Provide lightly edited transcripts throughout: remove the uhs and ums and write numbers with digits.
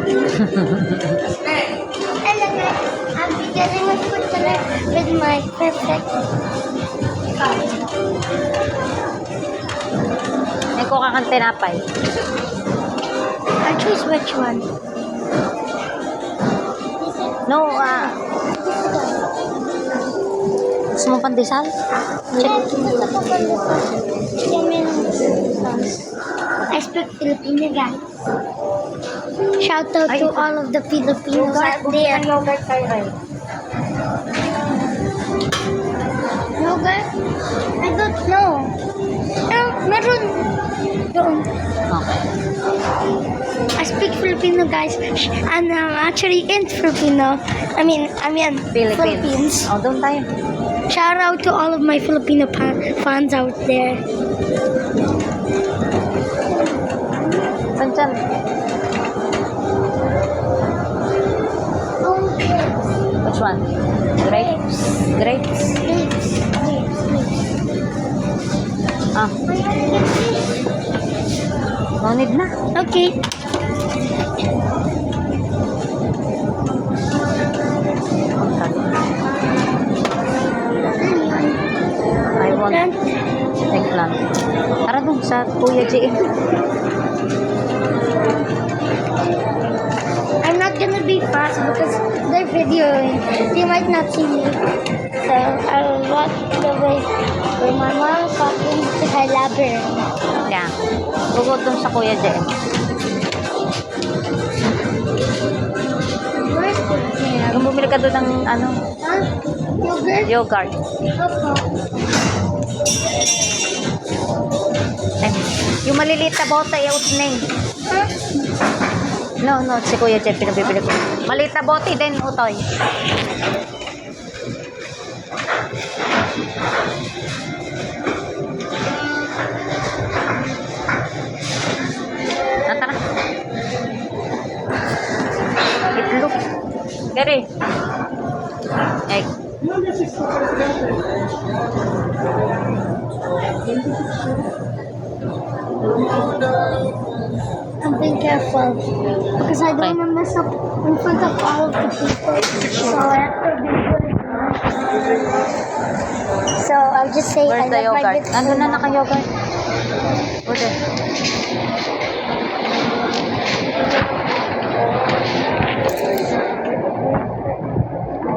Hello guys, I'm beginning my food color with my perfect color. May kuha kang tinapay. I choose which one. No, gusto mo pandesal? I speak Filipino, guys. Shout out to all of the Filipinos out there. Yogurt kayo rin. Yogurt? I don't know. Meron doon. Okay. I speak Filipino, guys, and I'm actually in Filipino. I mean, Philippines. Oh, doon tayo. Shout out to all of my Filipino fans out there. Saan dyan? Which one? Grapes? Grapes? Grapes. Ah, no need na. Okay. I want eggplant. Tara dun sa Kuya JM. I'm not gonna be fast because they're videoing. They might not see me. So I'll walk the way where my mom talking to her library. Yeah. Bugod dun sa Kuya JM. Where's the hair? Kung bumili ka doon ng ano, Huh? Yogurt? yogurt. Ay, yung maliliit na bote, utning. Huh? No, si Kuya Jeff, pinabibili ko. Maliit na bote din, utoy. Tara. Itlog. Gary. Egg. I'm being careful because I don't want to mess up in front of all of the people. So I have to be good. So I'll just say Where's I the love my yogurt? bits. Nandun na naka-yogurt. Where's it?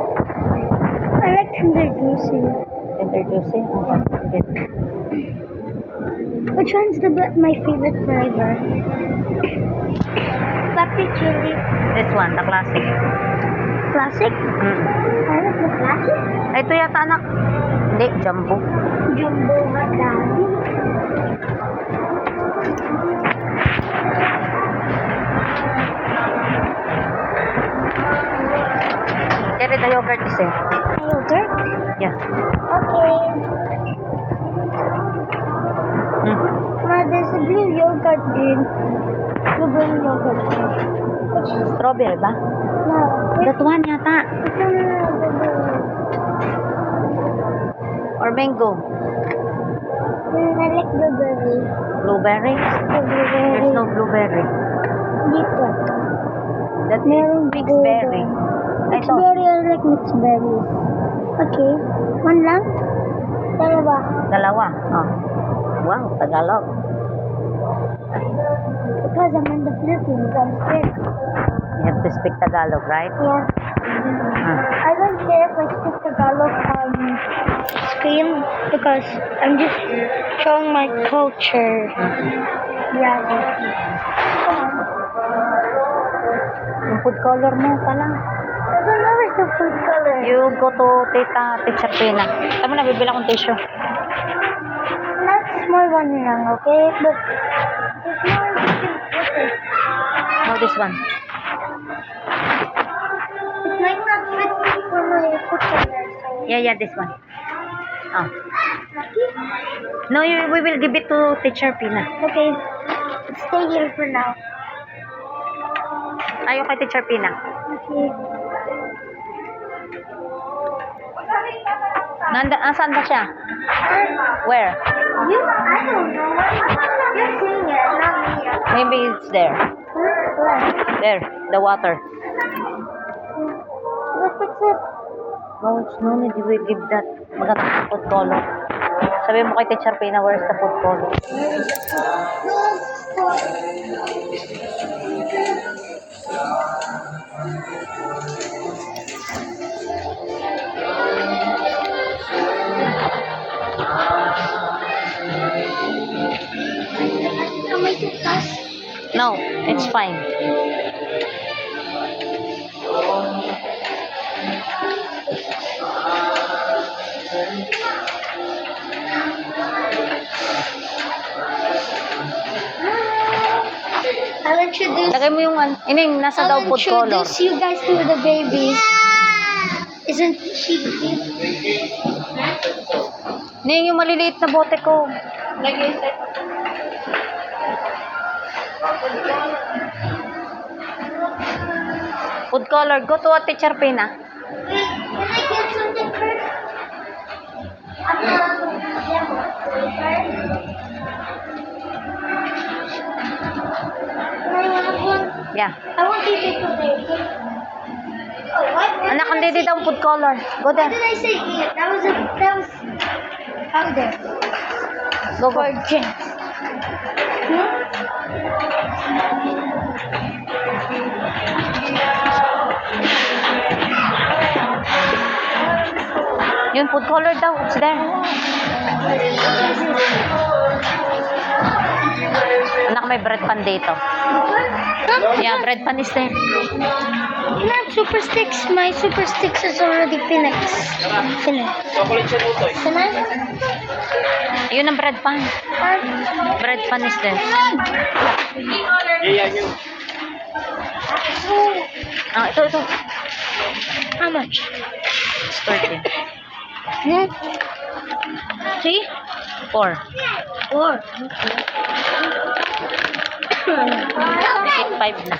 I like Tender Juicy. Tender juicy? Okay. Which one's my favorite flavor? Papi chili. This one, the classic. Classic? Mm. I like the classic. Ay, ito yata anak. Hindi, jumbo. Jumbo hot daddy. Carry the yogurt is eh. Yogurt? Yeah. Okay. Mm. There's a blue yogurt green. Blueberry yogurt. Strawberry ba? No. That one yata. Or mango. I like blueberry. Blueberry? There's no blueberry. Dito. That is mixed berry. Ay, Mixed ito. berry, I like mixed berries. Okay. One lang? Dalawa. Dalawa. Oh. Wow, Tagalog. Because I'm in the Philippines, I'm scared. You have to speak Tagalog, right? Yeah. I don't care if I speak Tagalog on screen because I'm just showing my culture. Yeah. Yung food color mo pala. I don't know where's the food color. You go to Teacher Pina. Tama na, bibila kong tissue. Not small one lang, okay? But the small one you can put it. No, this one. It might not fit for my food color. So. Yeah, this one. Oh. No, we will give it to Teacher Pina. Okay. Stay here for now. Ayaw kay Teacher Pina. Okay. Nasaan ba siya? Where? I don't know. You're saying it, not me. Maybe it's there. Huh? Where? There, the water. Let's fix it. No, it's no need. We give that. Magandang food color. Sabi mo kay Teacher Pina, where's the food color? Am I too fast? No, it's fine. I'll introduce. Lagay mo yung, ining, nasa daw I'll food color. introduce you guys to the baby. Isn't she cute? Ining yung maliliit na bote ko. Food color. Go to a Teacher Pina. Wait, can I get something first? Can I have one? Yeah. I want to take a baby. Oh, what? Anak, hindi dito ang food color. Go What there. did I say? Eat. That was powder. Go, go. For drinks. Yun, food color daw. It's there. Anak, may bread pan dito. Yeah, bread pan is there. Not super sticks. My super sticks is already finished. Can I? Yun ang bread pan. Bread pan is there. Ah, ito. How much? It's 30. Three? 4. Four. Make it 5 na.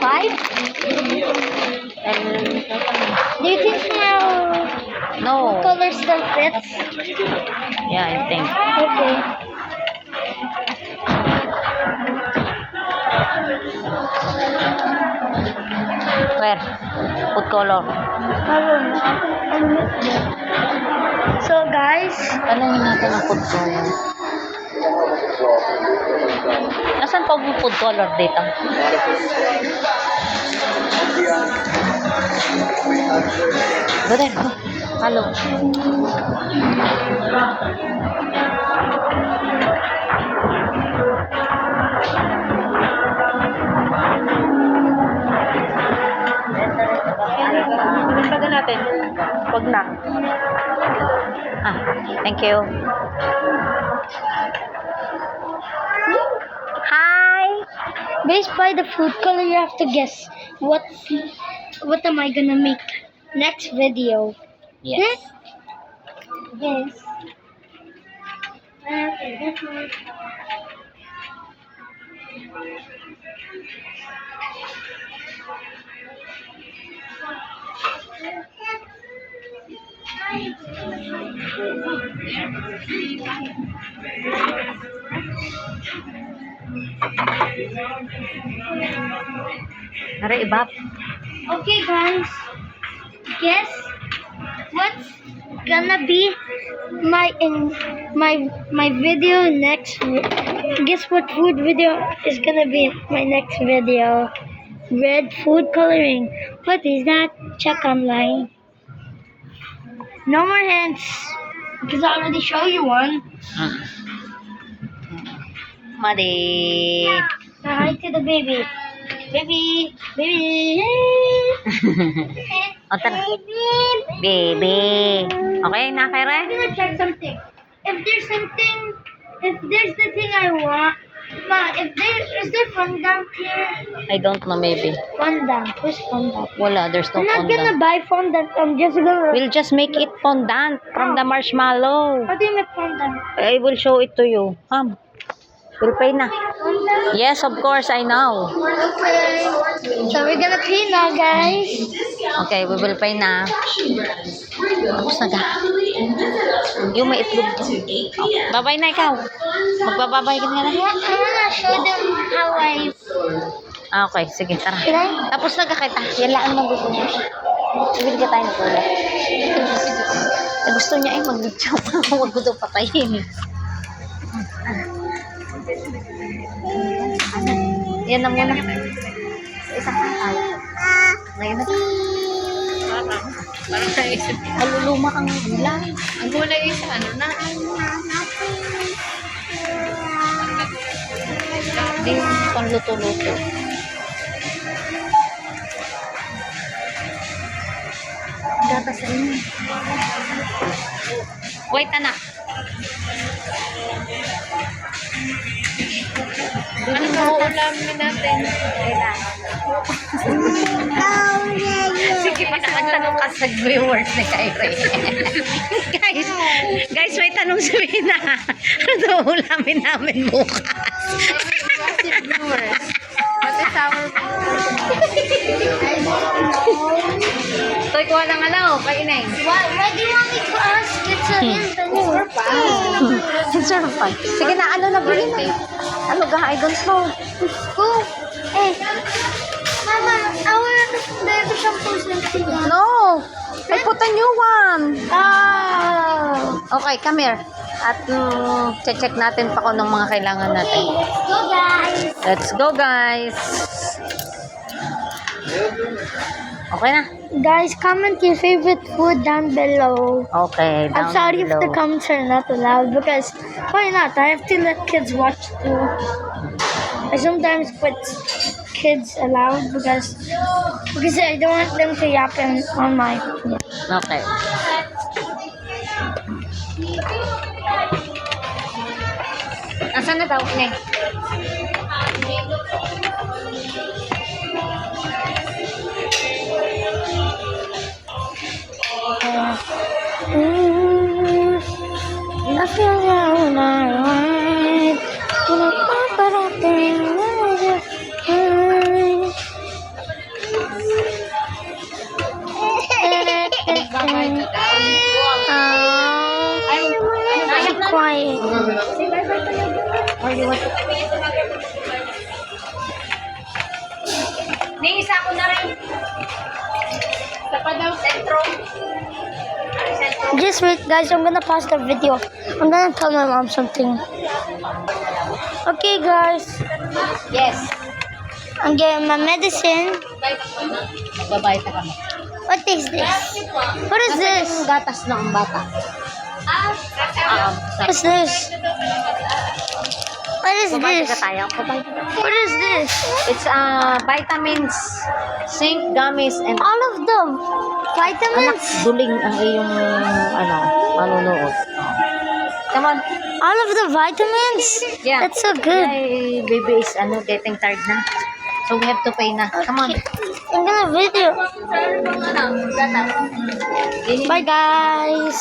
Five? Do you think my No. color still fits? Yeah, I think. Okay. Where? Food color. I don't know. So guys, Tanungin natin ang food color. Nasaan pa yung food color dito? Go there, go. Hello. Tagal natin. Wag na. Ah, thank you. Hi. based by the food color, you have to guess what am I gonna make next video. Yes. Yes. Okay, this one. Nara iba. Okay, guys. Guess what's gonna be my video next. Guess what food video is gonna be my next video? Red food coloring. What is that? Check online. No more hints because I already show you one. Madi. Now hi to the baby. Baby. O, tara. Baby. Okay, nakere? I'm gonna check something. If there's the thing I want, is there fondant here? I don't know, maybe. Fondant. Where's fondant? Wala, there's no I'm not gonna fondant. buy fondant. I'm just gonna. We'll just make it fondant from the marshmallow. How do you make fondant? I will show it to you. Come. We'll pay na. Yes, of course, I know. Okay. So we're gonna pay now, guys. Okay, we will pay na. Tapos na ka. Yung may itlog. Babay na ikaw. Magbababay ka na. I wanna show them how I. Okay, sige, tara. Can I? Tapos na ka kita. Yan lang ang gusto niya. Ibig ka tayo ng ulo. Gusto niya ay mag-video pa. Huwag ko daw patayin. Yan na muna. Sa isang tayo. Ngayon na. Parang naisip. Maluluma ang ulan. Ang gulay isa, ano na? Hindi yung panluto-luto. Gatas sa inyo. Wait, anak. Ano ba ulamin natin? Sige, magtanong ka sa viewers ni Kyrie. guys, may tanong si Mina. Ano ulamin namin bukas? Viewers. What is our Toy, kuha ng ano, kay Inay. Why do you want me to ask? It's a hint. Surprise. Sige na, ano na bilhin na? Ano ga? I don't know. Who? Hey, Mama, our baby shampoo is like No! I put a new one. Oh. Okay, come here. At check natin pa kung anong mga kailangan natin. Go, guys. Let's go, guys. Okay na? Guys, comment your favorite food down below. Okay, down I'm sorry below. if the comments are not allowed because why not? I have to let kids watch too. I sometimes put kids allowed because I don't want them to yap on my. Okay. Nasaan na daw, Inay? I feel down alright. Quiet. Or you want to... Isa ko na rin. Sa pa daw, sentro. Just wait, guys. I'm gonna pause the video. I'm gonna tell my mom something. Okay, guys. Yes. I'm getting my medicine. Magbabayad na kami. What is this? What is this? Yung gatas ng bata. What's this? What is Babayad this? ka tayo. Babayad ka. What is this? It's vitamins, zinc, gummies, and All of them. anak, Vitamins. duling ang iyong manunood. Come on. All of the vitamins. Yeah. That's so good. My baby is getting tired na. So we have to pay na. Come on. I'm gonna video. Bye, guys.